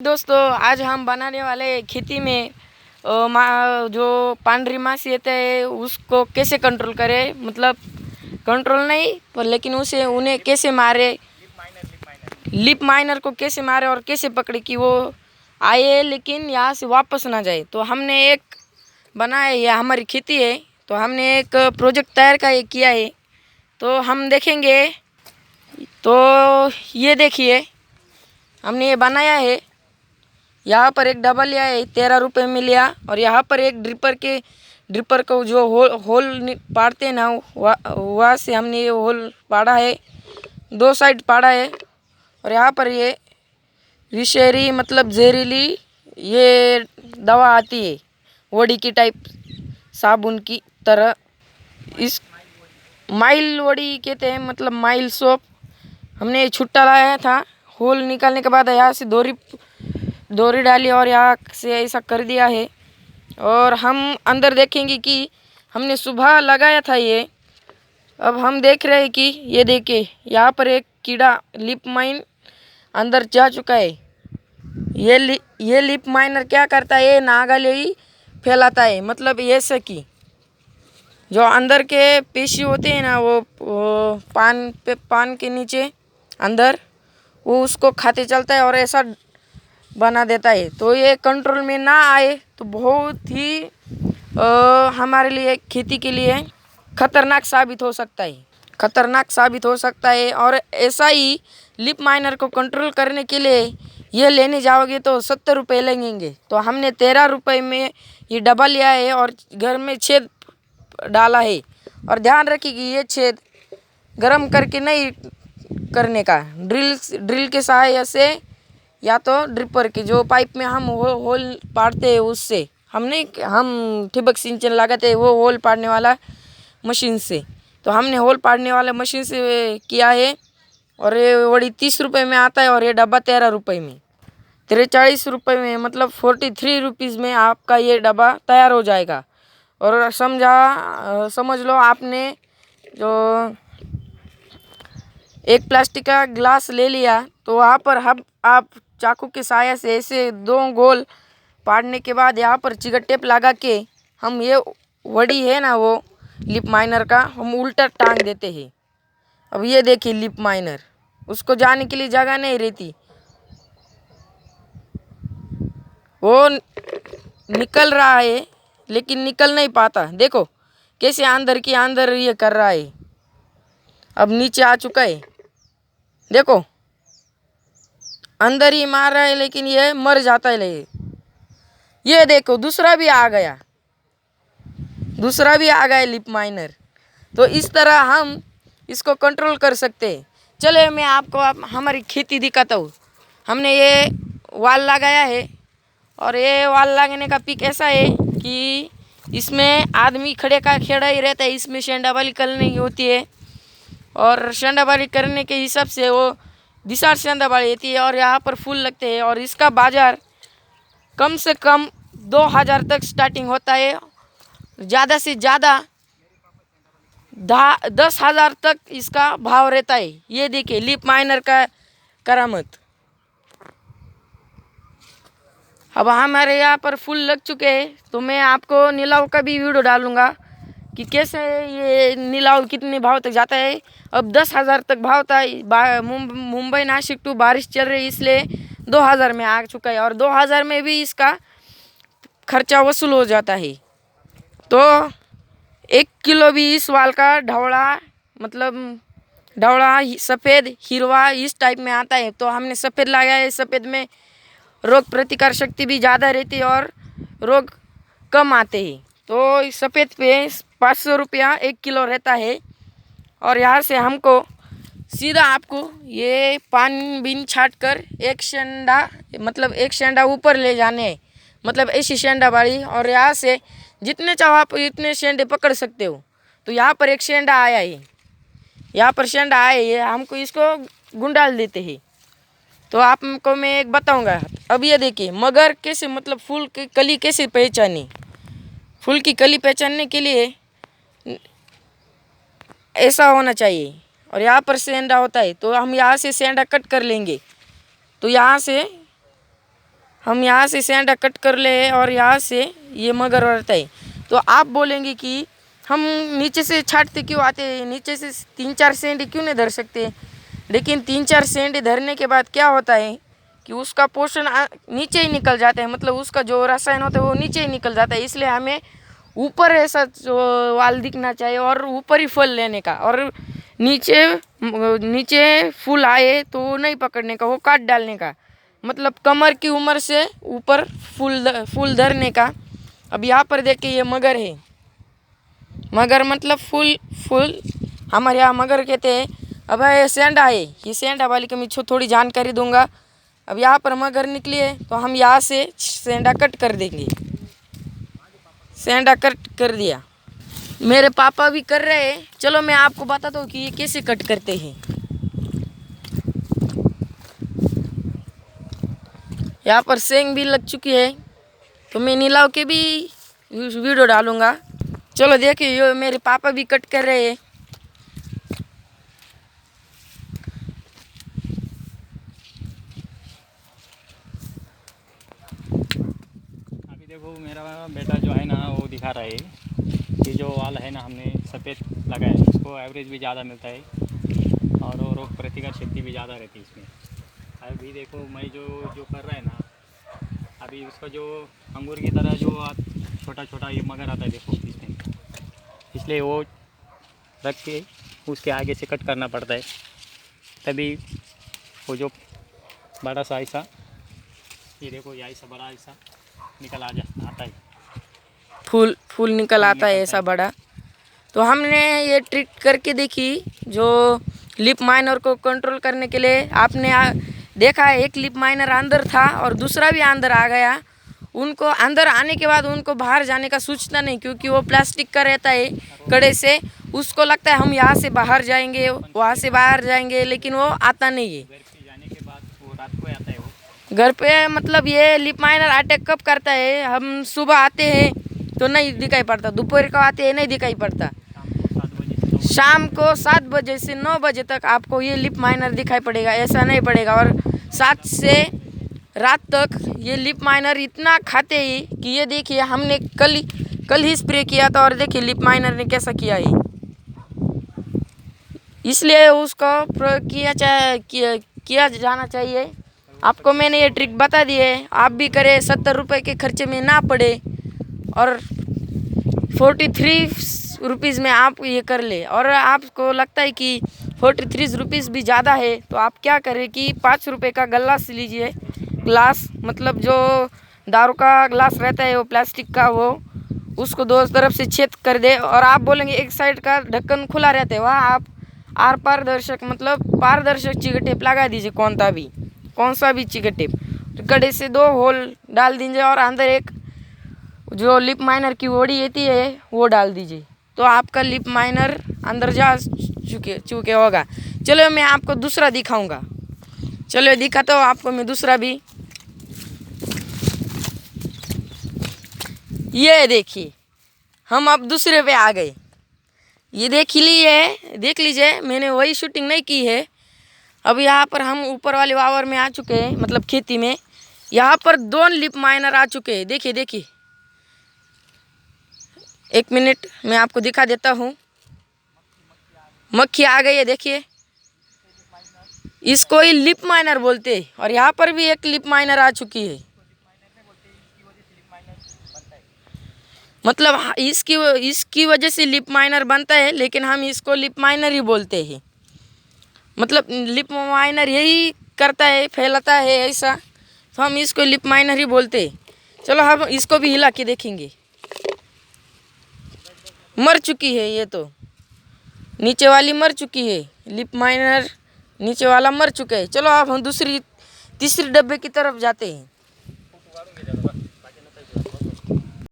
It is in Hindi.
दोस्तों आज हम बनाने वाले खेती में जो पांडरी मासी रहते है उसको कैसे कंट्रोल करें, मतलब कंट्रोल नहीं पर लेकिन उन्हें कैसे मारे, लिप माइनर को कैसे मारे और कैसे पकड़े कि वो आए लेकिन यहाँ से वापस ना जाए। तो हमने एक बनाया, यह हमारी खेती है तो हमने एक प्रोजेक्ट तैयार किया है। तो हम देखेंगे। तो ये देखिए हमने ये बनाया है। यहाँ पर एक डबल लिया है 13 रुपये में लिया, और यहाँ पर एक ड्रिपर को जो होल पाड़ते हैं ना वहाँ से हमने ये होल पाड़ा है, 2 साइड पाड़ा है। और यहाँ पर ये विषैली मतलब जहरीली ये दवा आती है, वड़ी की टाइप साबुन की तरह। इस माइल वड़ी कहते हैं, मतलब माइल सोप। हमने छुट्टा लाया था, होल निकालने के बाद यहाँ से दोरी डाली और यहाँ से ऐसा कर दिया है। और हम अंदर देखेंगे कि हमने सुबह लगाया था ये। अब हम देख रहे हैं कि ये देखिए यहाँ पर एक कीड़ा लिप माइन अंदर जा चुका है। ये लिप माइनर क्या करता है, ये नागालेई फैलाता है, मतलब ऐसे कि जो अंदर के पेशी होते हैं ना वो पान के नीचे अंदर वो उसको खाते चलता है और ऐसा बना देता है। तो ये कंट्रोल में ना आए तो बहुत ही हमारे लिए खेती के लिए खतरनाक साबित हो सकता है। और ऐसा ही लिप माइनर को कंट्रोल करने के लिए ये लेने जाओगे तो 70 रुपये लगेंगे। तो हमने 13 रुपये में ये डब्बा लिया है और घर में छेद डाला है। और ध्यान रखिए कि ये छेद गर्म करके नहीं करने का, ड्रिल के सहायता से या तो ड्रिपर की जो पाइप में हम होल पाड़ते हैं उससे, हम ठिबक सिंचन लगाते हैं वो होल पाड़ने वाला मशीन से। तो हमने होल पाड़ने वाला मशीन से किया है। और ये वड़ी 30 रुपये में आता है और ये डब्बा 13 रुपये में, 43 रुपये में, मतलब 43 रुपीज़ में आपका ये डब्बा तैयार हो जाएगा। और समझ लो आपने जो एक प्लास्टिक का ग्लास ले लिया तो वहाँ पर आप चाकू के सहायता से ऐसे 2 गोल पाड़ने के बाद यहाँ पर चिकट टेप लगा के हम ये वड़ी है ना वो लिप माइनर का हम उल्टा टांग देते हैं। अब ये देखिए लिप माइनर, उसको जाने के लिए जगह नहीं रहती, वो निकल रहा है लेकिन निकल नहीं पाता। देखो कैसे अंदर ये कर रहा है। अब नीचे आ चुका है, देखो अंदर ही मार रहा है लेकिन ये मर जाता है। ये देखो दूसरा भी आ गया लिप माइनर। तो इस तरह हम इसको कंट्रोल कर सकते हैं। चले मैं आपको हमारी खेती दिखाता हूँ। हमने ये वाल लगाया है और ये वाल लगाने का पिक ऐसा है कि इसमें आदमी खड़ा ही रहता है, इसमें शेंडाबाली करनी होती है। और शेंडाबाली करने के हिसाब से वो विशाल शेंडाबाली होती है और यहाँ पर फूल लगते हैं। और इसका बाज़ार कम से कम 2000 तक स्टार्टिंग होता है, ज़्यादा से ज़्यादा 10,000 तक इसका भाव रहता है। ये देखिए लिप माइनर का करामत। अब हमारे यहाँ पर फूल लग चुके हैं तो मैं आपको नीलाव का भी वीडियो डालूँगा कि कैसे ये नीलाव कितने भाव तक जाता है। अब 10,000 तक भाव था। मुंबई नासिक टू बारिश चल रही इसलिए 2000 में आ चुका है और 2000 में भी इसका खर्चा वसूल हो जाता है। तो 1 किलो भी इस वाल का ढवड़ा सफ़ेद हिरवा इस टाइप में आता है। तो हमने सफ़ेद लगाया है। सफ़ेद में रोग प्रतिकार शक्ति भी ज़्यादा रहती है और रोग कम आते हैं। तो सफ़ेद पे 500 रुपया 1 किलो रहता है। और यहाँ से हमको सीधा आपको ये पानी बीन छाट कर एक शेंडा ऊपर ले जाने हैं, मतलब ऐसी शेंडा बाड़ी। और यहाँ से जितने चाहो आप इतने शेंडे पकड़ सकते हो। तो यहाँ पर एक शेंडा आया है, हमको इसको गुंडाल देते हैं। तो आपको मैं एक बताऊंगा। अब ये देखिए मगर कैसे, मतलब फूल की कली कैसे पहचानी। फूल की कली पहचानने के लिए ऐसा होना चाहिए और यहाँ पर सेंडा होता है। तो हम यहाँ से सेंडा कट कर लेंगे। तो यहाँ से हम यहाँ से सेंडा कट कर ले और यहाँ से ये मगर रहता है। तो आप बोलेंगे कि हम नीचे से छाटते क्यों आते हैं, नीचे से 3-4 सेंडे क्यों नहीं धर सकते। लेकिन 3-4 सेंडे धरने के बाद क्या होता है कि उसका पोषण नीचे ही निकल जाता है, मतलब उसका जो रसायन होता है वो नीचे ही निकल जाता है। इसलिए हमें ऊपर ऐसा जो वाल दिखना चाहिए और ऊपर ही फल लेने का, और नीचे फूल आए तो वो नहीं पकड़ने का, वो काट डालने का। मतलब कमर की उम्र से ऊपर फूल धरने का। अब यहाँ पर देखिए ये मगर है, मगर मतलब फूल हमारे यहाँ मगर कहते हैं। अब ये सेंडा है, ये सेंडा वाली की मैं थोड़ी जानकारी दूंगा। अब यहाँ पर मगर निकली है तो हम यहाँ से सेंडा कट कर देंगे। सेंडा कट कर दिया, मेरे पापा भी कर रहे हैं। चलो मैं आपको बताता हूँ कि ये कैसे कट करते हैं। यहाँ पर सेंग भी लग चुकी है तो मैं नीलाव के भी वीडियो डालूंगा। चलो देखिए ये मेरे पापा भी कट कर रहे हैं। अभी देखो मेरा बेटा जो है ना वो दिखा रहा है कि जो वाल है ना हमने सफ़ेद लगाया है उसको एवरेज भी ज़्यादा मिलता है और वो रोग प्रतिकार शक्ति भी ज़्यादा रहती है इसमें। अभी देखो मैं जो कर रहा है ना, अभी उसका जो अंगूर की तरह जो छोटा छोटा ये मगर आता है देखो इसमें, इसलिए वो रख के उसके आगे से कट करना पड़ता है, तभी वो जो बड़ा सा ऐसा, ये देखो ये ऐसा बड़ा ऐसा निकल आता है, फूल निकल आता है ऐसा बड़ा। तो हमने ये ट्रिक करके देखी जो लिप माइनर को कंट्रोल करने के लिए। आपने देखा एक लिप माइनर अंदर था और दूसरा भी अंदर आ गया। उनको अंदर आने के बाद उनको बाहर जाने का सोचता नहीं, क्योंकि वो प्लास्टिक का रहता है कड़े से। उसको लगता है हम यहाँ से बाहर जाएंगे, वहाँ से बाहर जाएंगे, लेकिन वो आता नहीं है। जाने के बाद वो रात को आता है वो घर पे। मतलब ये लिप माइनर अटैक कब करता है, हम सुबह आते हैं तो नहीं दिखाई पड़ता, दोपहर को आते हैं नहीं दिखाई पड़ता, शाम को 7 बजे से 9 बजे तक आपको ये लिप माइनर दिखाई पड़ेगा, ऐसा नहीं पड़ेगा। और 7 से रात तक ये लिप माइनर इतना खाते ही कि ये देखिए हमने कल ही स्प्रे किया था और देखिए लिप माइनर ने कैसा किया है। इसलिए उसको प्रयोग किया जाना चाहिए। आपको मैंने ये ट्रिक बता दी है, आप भी करें, 70 रुपये के खर्चे में ना पड़े और 43 रुपीज़ में आप ये कर ले। और आपको लगता है कि 43 रुपीज़ भी ज़्यादा है तो आप क्या करें कि 5 रुपये का गलास लीजिए, ग्लास, मतलब जो दारू का ग्लास रहता है वो प्लास्टिक का, वो उसको दो तरफ से छेद कर दे। और आप बोलेंगे एक साइड का ढक्कन खुला रहता है, वहाँ आप पारदर्शक चिकट टेप लगा दीजिए, कौन सा भी चिकट टेप। कड़े से 2 होल डाल दीजिए और अंदर एक जो लिप माइनर की वोड़ी होती है वो डाल दीजिए, तो आपका लिप माइनर अंदर जा चुके होगा। चलो मैं आपको दूसरा दिखाऊंगा। चलो दिखाता हूँ आपको मैं दूसरा भी। ये देखिए हम अब दूसरे पे आ गए। ये देख लीजिए मैंने वही शूटिंग नहीं की है। अब यहाँ पर हम ऊपर वाले वावर में आ चुके हैं, मतलब खेती में। यहाँ पर 2 लिप माइनर आ चुके हैं, देखिए। 1 मिनट मैं आपको दिखा देता हूँ। मक्खी आ गई है, देखिए, इसको ही लिप माइनर बोलते हैं। और यहाँ पर भी एक लिप माइनर आ चुकी है। मतलब इसकी वजह से लिप माइनर बनता है, लेकिन हम इसको लिप माइनर ही बोलते हैं। मतलब लिप माइनर यही करता है, फैलाता है ऐसा, तो हम इसको लिप माइनर ही बोलते हैं। चलो हम इसको भी हिला के देखेंगे। मर चुकी है ये, तो नीचे वाली मर चुकी है, लिप माइनर नीचे वाला मर चुका है। चलो अब हम तीसरी डब्बे की तरफ जाते हैं।